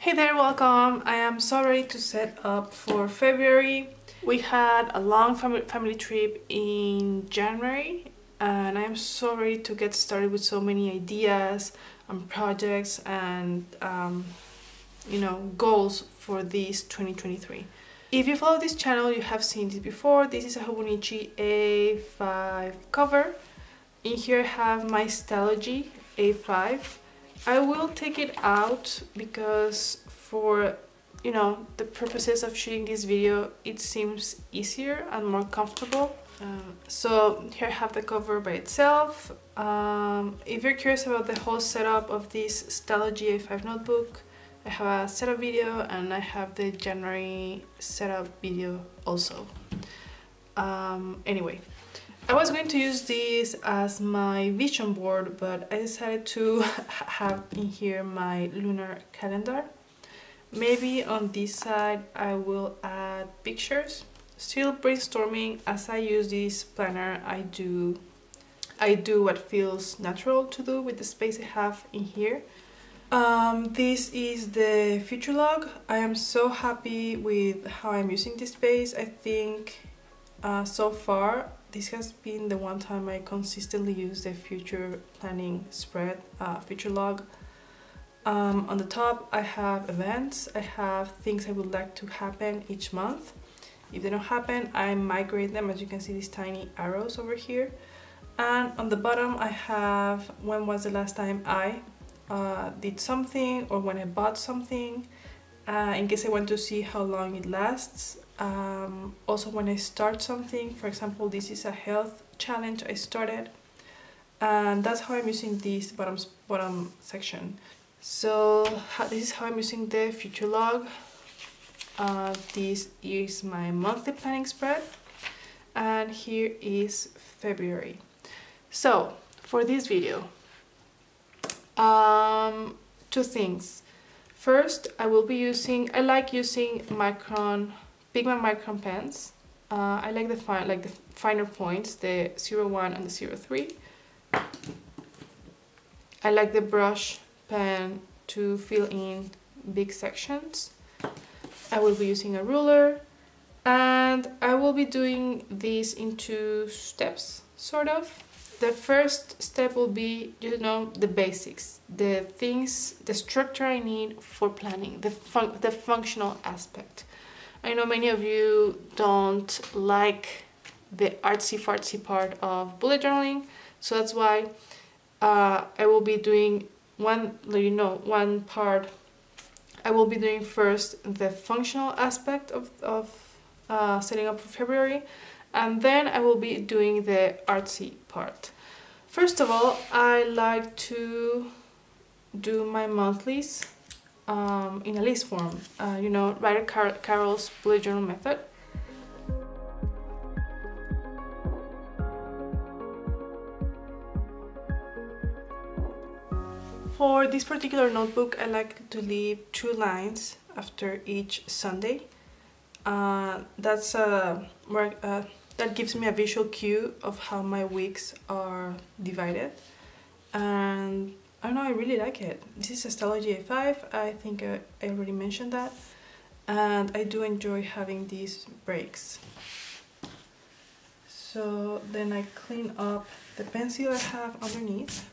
Hey there, welcome! I am so ready to set up for February. We had a long family trip in January and I am so ready to get started with so many ideas and projects and goals for this 2023. If you follow this channel, you have seen this before. This is a Hobonichi A5 cover. In here I have my Stylogy A5. I will take it out because for the purposes of shooting this video it seems easier and more comfortable. So here I have the cover by itself. If you're curious about the whole setup of this Stylogy A5 notebook, I have a setup video and I have the January setup video also. Anyway, I was going to use this as my vision board, but I decided to have in here my lunar calendar. Maybe on this side I will add pictures. Still brainstorming. As I use this planner, I do what feels natural to do with the space I have in here. This is the future log. I am so happy with how I'm using this space. I think so far this has been the one time I consistently use the future planning spread, future log. On the top I have events, I have things I would like to happen each month. If they don't happen, I migrate them. As you can see, these tiny arrows over here. And on the bottom I have when was the last time I did something, or when I bought something, in case I want to see how long it lasts. Also when I start something, for example this is a health challenge I started, and that's how I'm using this bottom section. So this is how I'm using the future log. This is my monthly planning spread, and here is February. So for this video, two things. First, I like using pigment micron pens. I like the finer points, the 01 and the 03. I like the brush pen to fill in big sections. I will be using a ruler, and I will be doing this in two steps, sort of. The first step will be, the basics, the things, the structure I need for planning, the functional aspect. I know many of you don't like the artsy-fartsy part of bullet journaling, so that's why I will be doing one part. I will be doing first the functional aspect of setting up for February, and then I will be doing the artsy part. First of all, I like to do my monthlies in a list form, Writer Carol's bullet journal method. For this particular notebook, I like to leave 2 lines after each Sunday. That gives me a visual cue of how my weeks are divided, and I don't know, I really like it. This is a Stylogy A5, I think I already mentioned that, and I do enjoy having these breaks. So then I clean up the pencil I have underneath.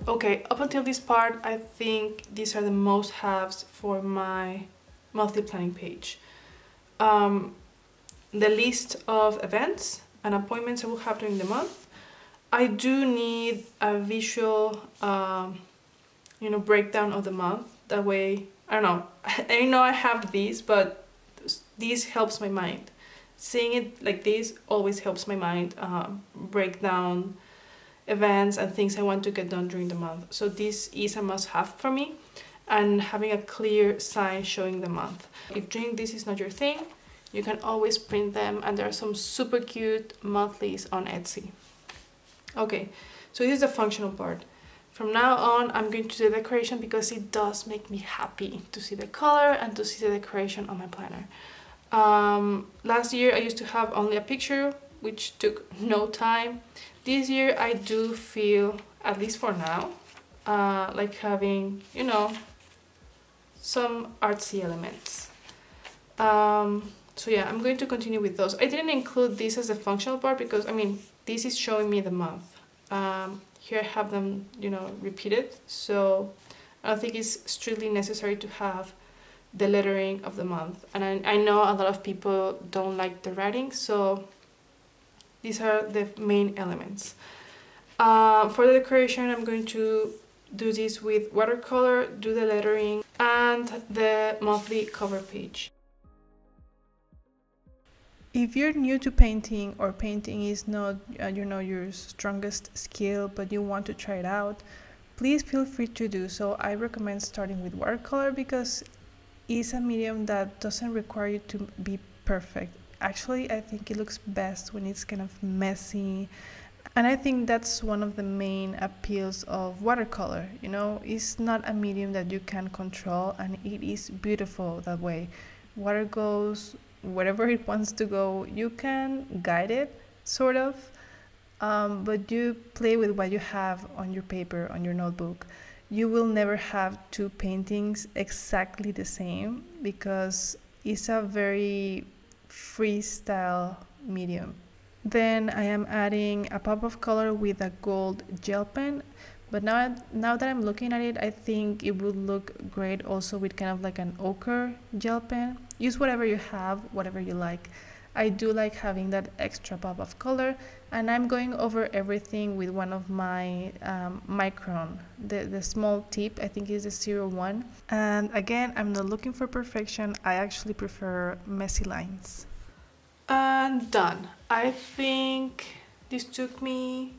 Okay, up until this part, I think these are the most haves for my monthly planning page. The list of events and appointments I will have during the month. I do need a visual, breakdown of the month. That way, I don't know. I know I have these, but this helps my mind. Seeing it like this always helps my mind break down events and things I want to get done during the month. So this is a must-have for me, and having a clear sign showing the month. If doing this is not your thing, you can always print them, and there are some super cute monthlies on Etsy. Okay, so this is the functional part. From now on, I'm going to do the decoration because it does make me happy to see the color and to see the decoration on my planner. Last year I used to have only a picture, which took no time. This year I do feel, at least for now, like having, you know, some artsy elements. So yeah, I'm going to continue with those. I didn't include this as a functional part because, I mean, this is showing me the month. Here I have them, you know, repeated, so I don't think it's strictly necessary to have the lettering of the month. And I know a lot of people don't like the writing, so these are the main elements. For the decoration, I'm going to do this with watercolor, do the lettering, and the monthly cover page. If you're new to painting, or painting is not you know, your strongest skill, but you want to try it out, please feel free to do so. I recommend starting with watercolor because it's a medium that doesn't require you to be perfect. Actually, I think it looks best when it's kind of messy, and I think that's one of the main appeals of watercolor. You know, it's not a medium that you can control, and it is beautiful that way. Water goes wherever it wants to go. You can guide it, sort of, but you play with what you have on your paper, on your notebook. You will never have two paintings exactly the same because it's a very freestyle medium. Then I am adding a pop of color with a gold gel pen, but now that I'm looking at it, I think it would look great also with kind of like an ochre gel pen. Use whatever you have, whatever you like. I do like having that extra pop of color, and I'm going over everything with one of my micron, the small tip. I think is the 01. And again, I'm not looking for perfection. I actually prefer messy lines. And done. I think this took me,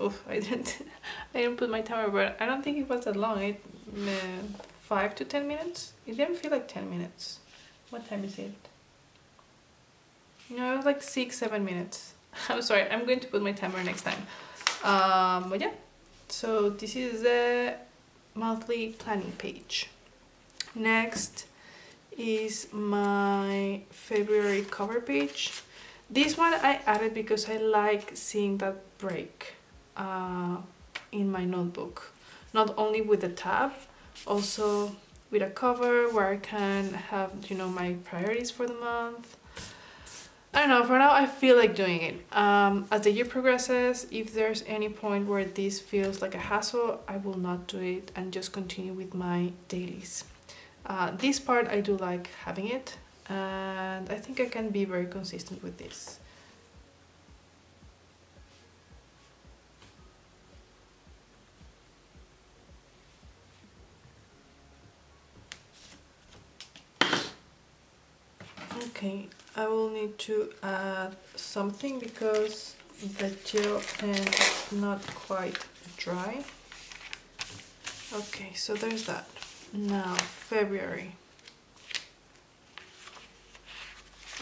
oof, I didn't put my timer, but I don't think it was that long. 5 to 10 minutes. It didn't feel like 10 minutes. What time is it? No, it was like 6-7 minutes. I'm sorry, I'm going to put my timer next time. But yeah, so this is the monthly planning page. Next is my February cover page. This one I added because I like seeing that break in my notebook. Not only with the tab, also with a cover where I can have, you know, my priorities for the month. I don't know, for now I feel like doing it. As the year progresses, if there's any point where this feels like a hassle, I will not do it and just continue with my dailies. This part I do like having it, and I think I can be very consistent with this. Okay, I will need to add something because the gel pen is not quite dry. Okay, so there's that. Now, February.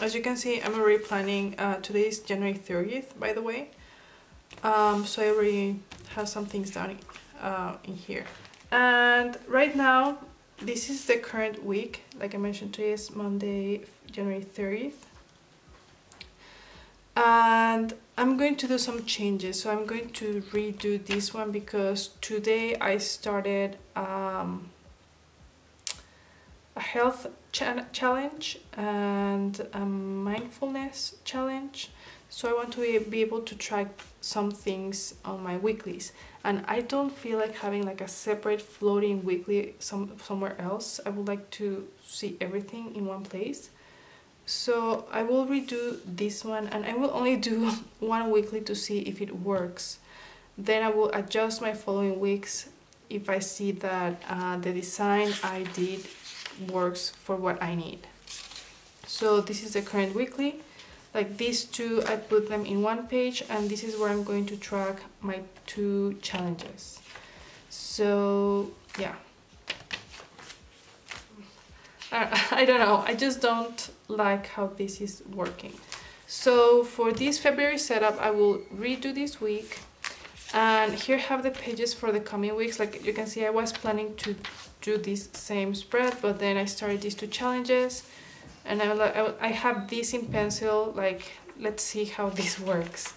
As you can see, I'm already planning, today is January 30th, by the way. So I already have some things done in here. And right now, this is the current week. Like I mentioned, today is Monday, January 30th. And I'm going to do some changes. So I'm going to redo this one because today I started a health challenge and a mindfulness challenge. So I want to be able to track some things on my weeklies, and I don't feel like having like a separate floating weekly somewhere else. I would like to see everything in one place. So I will redo this one, and I will only do one weekly to see if it works. Then I will adjust my following weeks if I see that the design I did works for what I need. So this is the current weekly. Like these two, I put them in one page, and this is where I'm going to track my 2 challenges. So yeah, I don't know, I just don't like how this is working. So for this February setup, I will redo this week, and here have the pages for the coming weeks. Like you can see, I was planning to do this same spread, but then I started these 2 challenges, and I have this in pencil, like let's see how this works.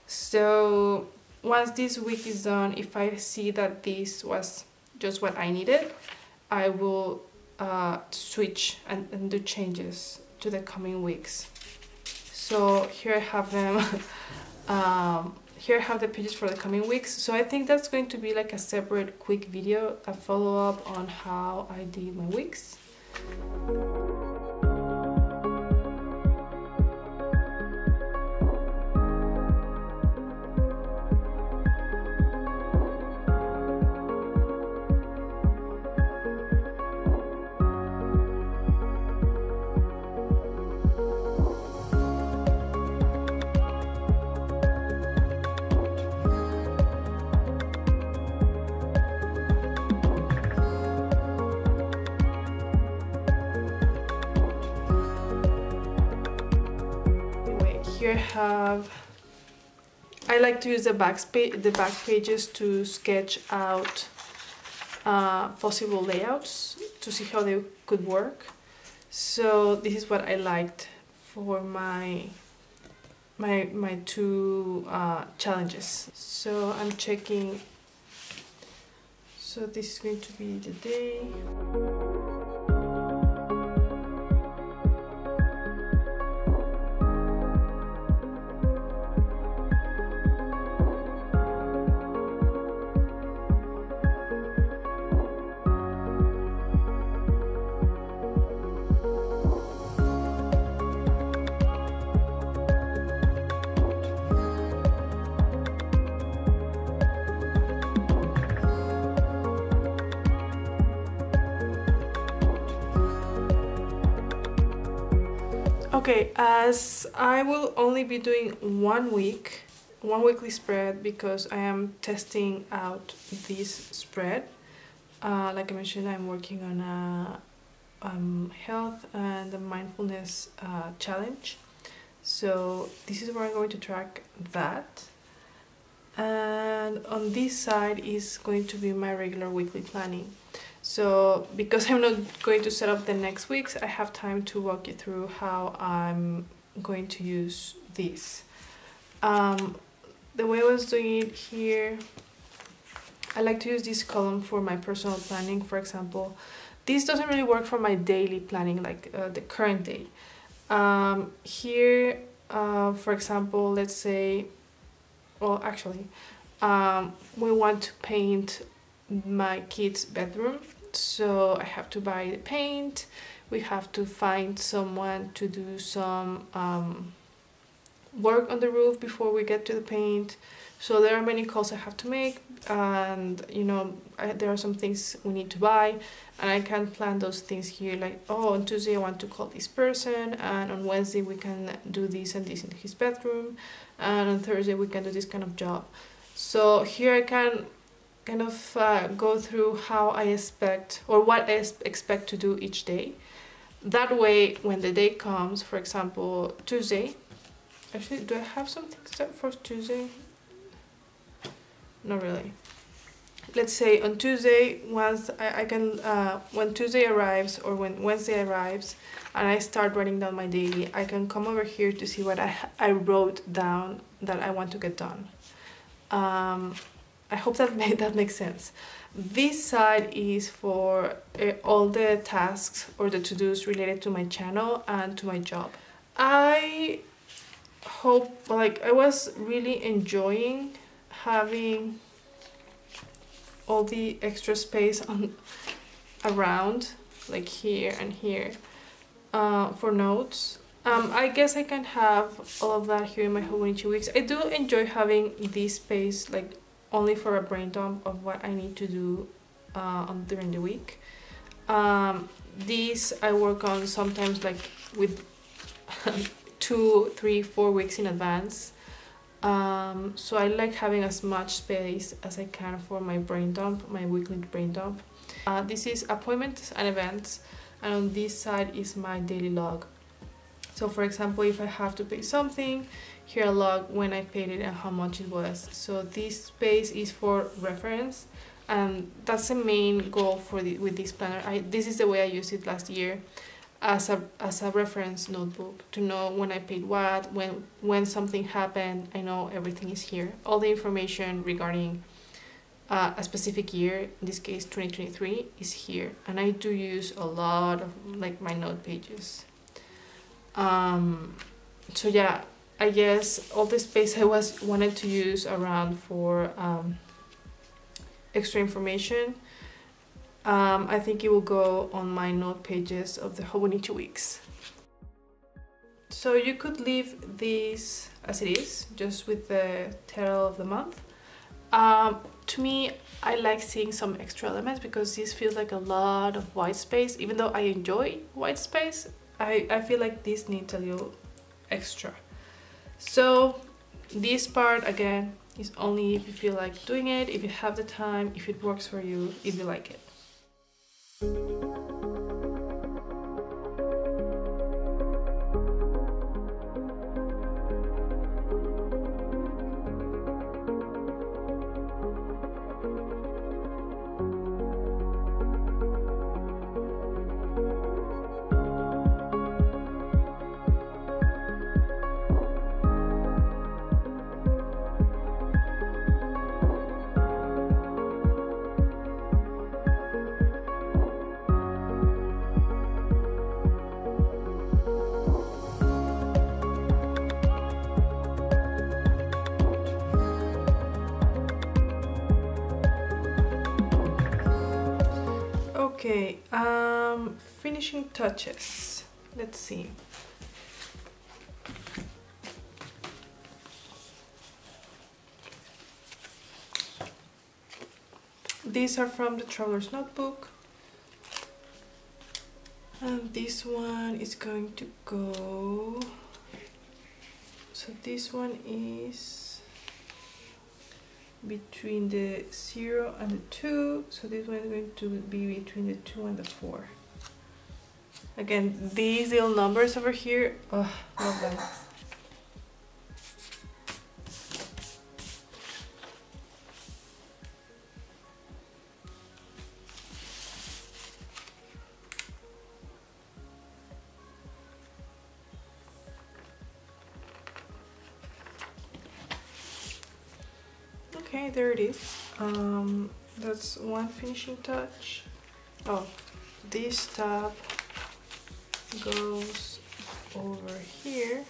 So once this week is done, if I see that this was just what I needed, I will switch and do changes to the coming weeks. So here I have them. Here I have the pages for the coming weeks. So I think that's going to be like a separate quick video, a follow-up on how I did my weeks. Here I like to use the back pages to sketch out possible layouts to see how they could work. So this is what I liked for my 2 challenges. So I'm checking. So this is going to be the day. Okay, as I will only be doing 1 weekly spread, because I am testing out this spread. Like I mentioned, I'm working on a health and a mindfulness challenge. So this is where I'm going to track that. And on this side is going to be my regular weekly planning. So because I'm not going to set up the next weeks, I have time to walk you through how I'm going to use this. The way I was doing it here, I like to use this column for my personal planning. For example, this doesn't really work for my daily planning, like the current day. Here, for example, let's say, well, actually, we want to paint my kids' bedroom. So I have to buy the paint, we have to find someone to do some work on the roof before we get to the paint. So there are many calls I have to make, and you know, there are some things we need to buy, and I can plan those things here, like, oh, on Tuesday I want to call this person, and on Wednesday we can do this and this in his bedroom, and on Thursday we can do this kind of job. So here I can kind of go through how I expect, or what I expect to do each day. That way, when the day comes, for example, Tuesday, actually, do I have something set for Tuesday? Not really. Let's say on Tuesday, once I can, when Tuesday arrives or when Wednesday arrives, and I start writing down my daily, I can come over here to see what I wrote down that I want to get done. I hope that makes sense. This side is for all the tasks or the to-dos related to my channel and to my job. I hope, like, I was really enjoying having all the extra space around, like here and here, for notes. I guess I can have all of that here in my Hobonichi weeks. I do enjoy having this space, like, only for a brain dump of what I need to do during the week. These I work on sometimes like with 2, 3, 4 weeks in advance. So I like having as much space as I can for my brain dump, my weekly brain dump. This is appointments and events, and on this side is my daily log. So for example, if I have to pay something, here I log when I paid it and how much it was. So this space is for reference, and that's the main goal for with this planner. This is the way I used it last year, as a reference notebook, to know when I paid what, when something happened. I know everything is here. All the information regarding a specific year, in this case 2023, is here, and I do use a lot of like my note pages. So yeah, I guess all the space I wanted to use around for extra information, I think it will go on my note pages of the Hobonichi weeks. So you could leave this as it is, just with the title of the month. To me, I like seeing some extra elements because this feels like a lot of white space. Even though I enjoy white space, I feel like this needs a little extra. So this part, again, is only if you feel like doing it, if you have the time, if it works for you, if you like it. Okay, finishing touches. Let's see. These are from the Traveler's Notebook. And this one is going to go... So this one is between the 0 and the 2, so this one is going to be between the 2 and the 4. Again, these little numbers over here, oh, love them. Okay, there it is. That's one finishing touch. Oh, this tab goes over here.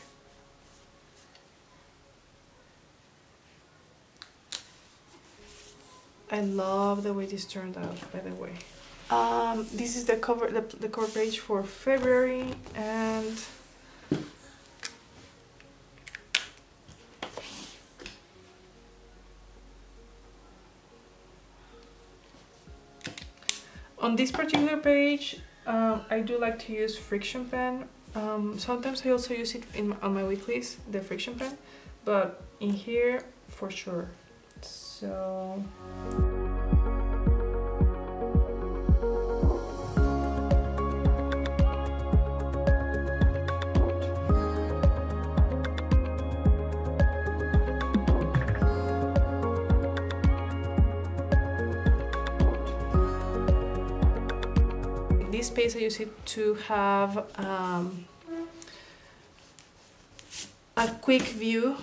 I love the way this turned out, by the way. This is the cover page for February, and on this particular page, I do like to use friction pen. Sometimes I also use it on my weeklies, the friction pen, but in here for sure. So this space I use it to have a quick view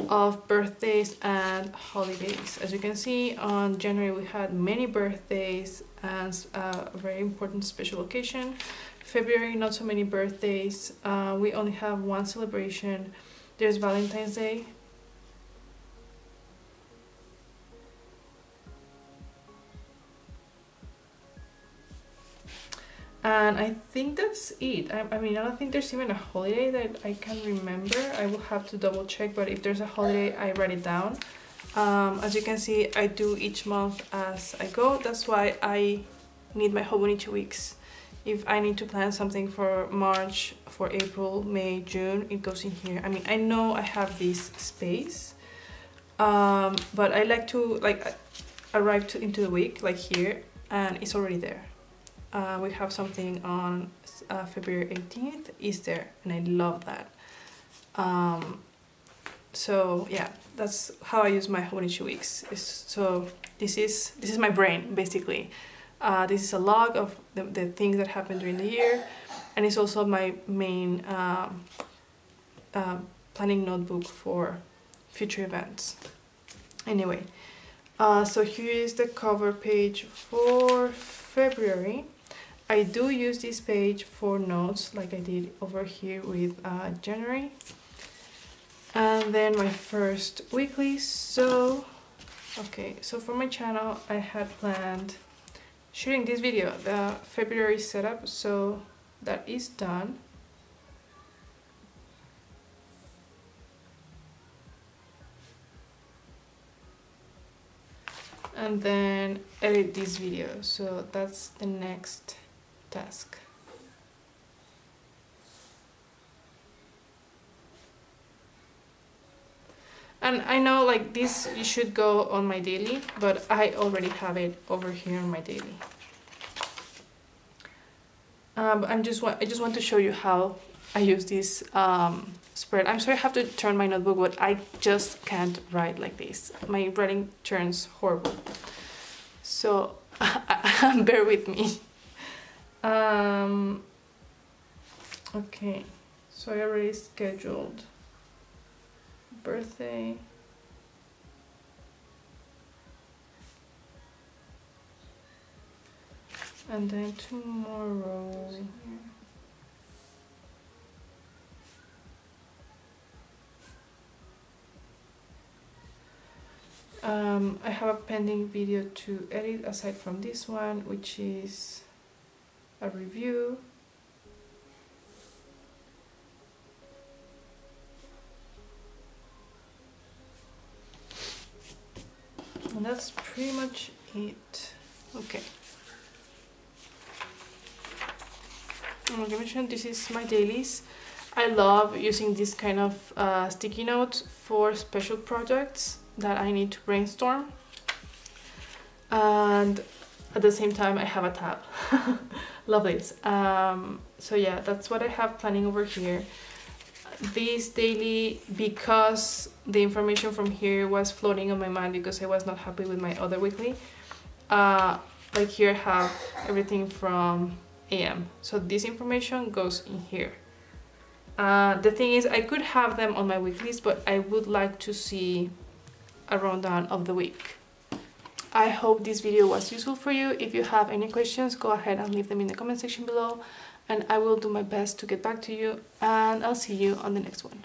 of birthdays and holidays. As you can see, on January we had many birthdays and a very important special occasion. February, not so many birthdays. We only have one celebration. There's Valentine's Day. And I think that's it. I mean, I don't think there's even a holiday that I can remember. I will have to double check, but if there's a holiday, I write it down. As you can see, I do each month as I go. That's why I need my Hobonichi weeks If I need to plan something for March, for April, May, June, it goes in here. I mean, I know I have this space, but I like to arrive into the week, like here, and it's already there. We have something on February 18th, Easter, and I love that. So yeah, that's how I use my Honichi weeks. So this is my brain, basically. This is a log of the things that happened during the year, and it's also my main planning notebook for future events. Anyway, so here is the cover page for February. I do use this page for notes, like I did over here with January. And then my first weekly. So okay, so for my channel I had planned shooting this video, the February setup, so that is done. And then edit this video, so that's the next task. And I know like this should go on my daily, but I already have it over here on my daily. I just want to show you how I use this spread. I'm sorry I have to turn my notebook, but I just can't write like this. My writing turns horrible. So bear with me. Okay, so I already scheduled birthday. And then tomorrow. I have a pending video to edit aside from this one, which is a review. And that's pretty much it. Okay. Like I mentioned, this is my dailies. I love using this kind of sticky notes for special projects that I need to brainstorm. And at the same time, I have a tab. Love this. So yeah, that's what I have planning over here. This daily, because the information from here was floating on my mind because I was not happy with my other weekly, like here I have everything from AM, so this information goes in here. The thing is, I could have them on my weeklies, but I would like to see a rundown of the week. I hope this video was useful for you. If you have any questions, go ahead and leave them in the comment section below, and I will do my best to get back to you, and I'll see you on the next one.